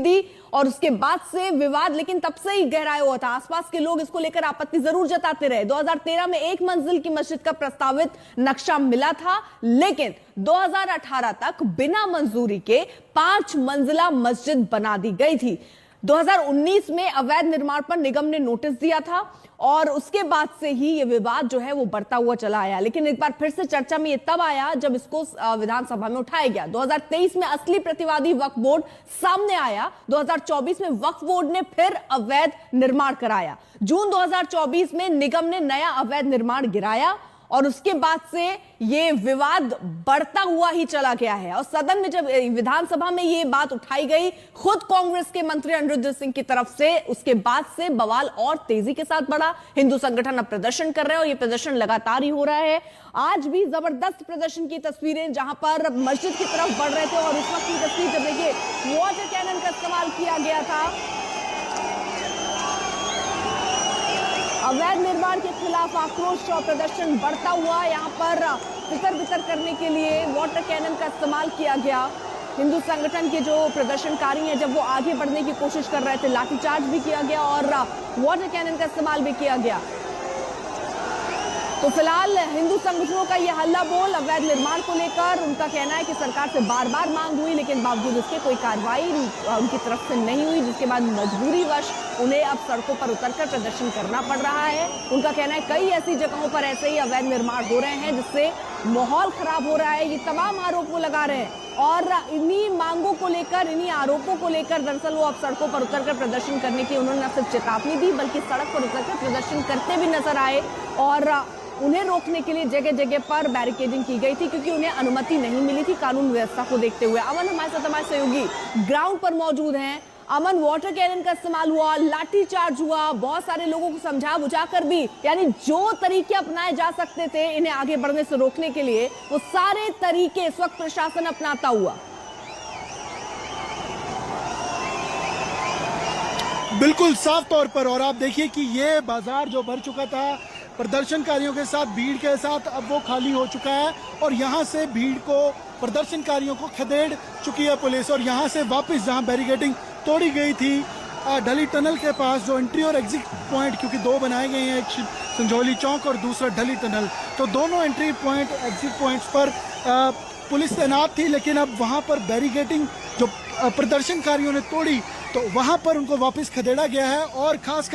दी और उसके बाद से विवाद लेकिन तब से ही गहराया हुआ था। आसपास के लोग इसको लेकर आपत्ति जरूर जताते रहे। 2013 में 1 मंजिल की मस्जिद का प्रस्तावित नक्शा मिला था, लेकिन 2018 तक बिना मंजूरी के 5 मंजिला मस्जिद बना दी गई थी। 2019 में अवैध निर्माण पर निगम ने नोटिस दिया था और उसके बाद से ही यह विवाद जो है वो बढ़ता हुआ चला आया। लेकिन एक बार फिर से चर्चा में ये तब आया जब इसको विधानसभा में उठाया गया। 2023 में असली प्रतिवादी वक्फ बोर्ड सामने आया। 2024 में वक्फ बोर्ड ने फिर अवैध निर्माण कराया। जून 2024 में निगम ने नया अवैध निर्माण गिराया और उसके बाद से ये विवाद बढ़ता हुआ ही चला गया है। और सदन में जब विधानसभा में ये बात उठाई गई खुद कांग्रेस के मंत्री अनिरुद्ध सिंह की तरफ से, उसके बाद से बवाल और तेजी के साथ बढ़ा। हिंदू संगठन अब प्रदर्शन कर रहे हैं और ये प्रदर्शन लगातार ही हो रहा है। आज भी जबरदस्त प्रदर्शन की तस्वीरें जहां पर मस्जिद की तरफ बढ़ रहे थे और उस वक्त की तस्वीर जब देखिए वाटर कैनन का इस्तेमाल किया गया था। अवैध निर्माण के खिलाफ आक्रोश और प्रदर्शन बढ़ता हुआ, यहाँ पर तितर बितर करने के लिए वाटर कैनन का इस्तेमाल किया गया। हिंदू संगठन के जो प्रदर्शनकारी हैं जब वो आगे बढ़ने की कोशिश कर रहे थे, लाठीचार्ज भी किया गया और वाटर कैनन का इस्तेमाल भी किया गया। तो फिलहाल हिंदू संगठनों का ये हल्ला बोल अवैध निर्माण को लेकर, उनका कहना है कि सरकार से बार बार मांग हुई लेकिन बावजूद उसके कोई कार्रवाई उनकी तरफ से नहीं हुई, जिसके बाद मजबूरीवश उन्हें अब सड़कों पर उतरकर प्रदर्शन करना पड़ रहा है। उनका कहना है कई ऐसी जगहों पर ऐसे ही अवैध निर्माण हो रहे हैं जिससे माहौल खराब हो रहा है। ये तमाम आरोप वो लगा रहे हैं और इन्हीं मांगों को लेकर, इन्हीं आरोपों को लेकर दरअसल वो अब सड़कों पर उतरकर प्रदर्शन करने की उन्होंने न सिर्फ चेतावनी दी बल्कि सड़क पर उतरकर प्रदर्शन करते भी नजर आए। और उन्हें रोकने के लिए जगह जगह पर बैरिकेडिंग की गई थी क्योंकि उन्हें अनुमति नहीं मिली थी कानून व्यवस्था को देखते हुए। अमन हमारे साथ हमारे सहयोगी ग्राउंड पर मौजूद हैं। अमन, वाटर कैनन का इस्तेमाल हुआ, लाठीचार्ज हुआ, बहुत सारे लोगों को समझा बुझाकर भी, यानी जो तरीके अपनाए जा सकते थे इन्हें आगे बढ़ने से रोकने के लिए, वो सारे तरीके इस वक्त प्रशासन अपनाता हुआ। बिल्कुल साफ तौर पर। और आप देखिए कि ये बाजार जो भर चुका था प्रदर्शनकारियों के साथ, भीड़ के साथ, अब वो खाली हो चुका है और यहाँ से भीड़ को, प्रदर्शनकारियों को खदेड़ चुकी है पुलिस। और यहाँ से वापस जहाँ बैरिकेडिंग तोड़ी गई थी ढली टनल के पास, जो एंट्री और एग्जिट पॉइंट, क्योंकि 2 बनाए गए हैं, एक संजौली चौक और दूसरा ढली टनल, तो दोनों एंट्री पॉइंट, एग्जिट पॉइंट्स पर पुलिस तैनात थी। लेकिन अब वहाँ पर बैरिकेडिंग जो प्रदर्शनकारियों ने तोड़ी तो वहाँ पर उनको वापस खदेड़ा गया है। और खास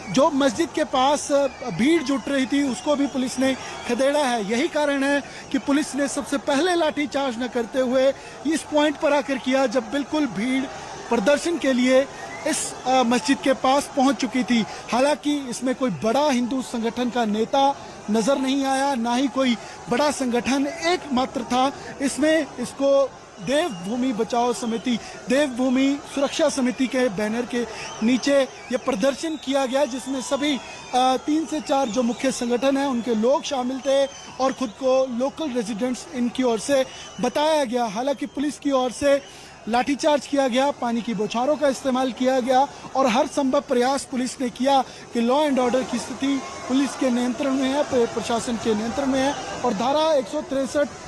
जो मस्जिद के पास भीड़ जुट रही थी उसको भी पुलिस ने खदेड़ा है। यही कारण है कि पुलिस ने सबसे पहले लाठीचार्ज न करते हुए इस पॉइंट पर आकर किया जब बिल्कुल भीड़ प्रदर्शन के लिए इस मस्जिद के पास पहुंच चुकी थी। हालांकि इसमें कोई बड़ा हिंदू संगठन का नेता नजर नहीं आया, ना ही कोई बड़ा संगठन एकमात्र था इसमें। इसको देवभूमि बचाओ समिति, देवभूमि सुरक्षा समिति के बैनर के नीचे ये प्रदर्शन किया गया, जिसमें सभी 3 से 4 जो मुख्य संगठन हैं उनके लोग शामिल थे और खुद को लोकल रेजिडेंट्स इनकी ओर से बताया गया। हालांकि पुलिस की ओर से लाठीचार्ज किया गया, पानी की बौछारों का इस्तेमाल किया गया और हर संभव प्रयास पुलिस ने किया कि लॉ एंड ऑर्डर की स्थिति पुलिस के नियंत्रण में है, प्रशासन के नियंत्रण में है। और धारा 163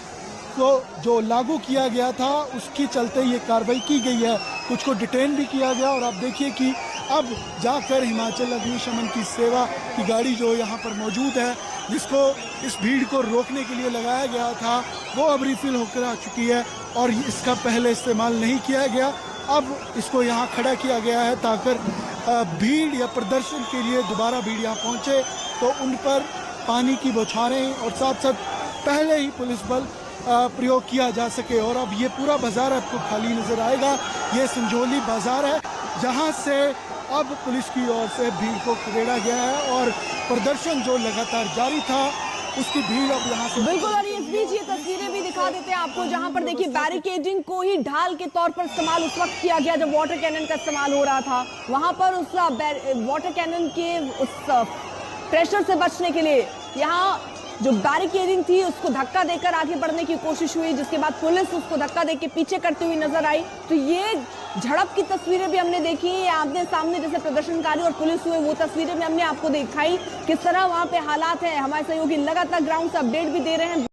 को जो लागू किया गया था उसके चलते ये कार्रवाई की गई है। कुछ को डिटेन भी किया गया। और आप देखिए कि अब जाकर हिमाचल अग्निशमन की सेवा की गाड़ी जो यहाँ पर मौजूद है, जिसको इस भीड़ को रोकने के लिए लगाया गया था, वो अब रिफिल होकर आ चुकी है और इसका पहले इस्तेमाल नहीं किया गया। अब इसको यहाँ खड़ा किया गया है ताकि भीड़ या प्रदर्शन के लिए दोबारा भीड़ यहाँ पहुँचे तो उन पर पानी की बौछारें और साथ साथ पहले ही पुलिस बल प्रयोग किया जा सके। और अब ये पूरा बाजार आपको खाली नजर आएगा। ये संजौली बाजार है जहां से अब पुलिस की ओर से भीड़ को खदेड़ा गया है और प्रदर्शन जो लगातार जारी था उसकी भीड़ अब यहाँ से बिल्कुल। और इस बीच ये तस्वीरें भी दिखा देते हैं आपको जहां पर देखिए बैरिकेडिंग को ही ढाल के तौर पर इस्तेमाल उस वक्त किया गया जब वाटर कैनन का इस्तेमाल हो रहा था। वहां पर उस वाटर कैनन के उस प्रेशर से बचने के लिए यहाँ जो बैरिकेडिंग थी उसको धक्का देकर आगे बढ़ने की कोशिश हुई, जिसके बाद पुलिस उसको धक्का देकर पीछे करती हुई नजर आई। तो ये झड़प की तस्वीरें भी हमने देखी, आमने सामने जैसे प्रदर्शनकारी और पुलिस हुए वो तस्वीरें भी हमने आपको दिखाई किस तरह वहां पे हालात है। हमारे सहयोगी लगातार ग्राउंड से अपडेट भी दे रहे हैं।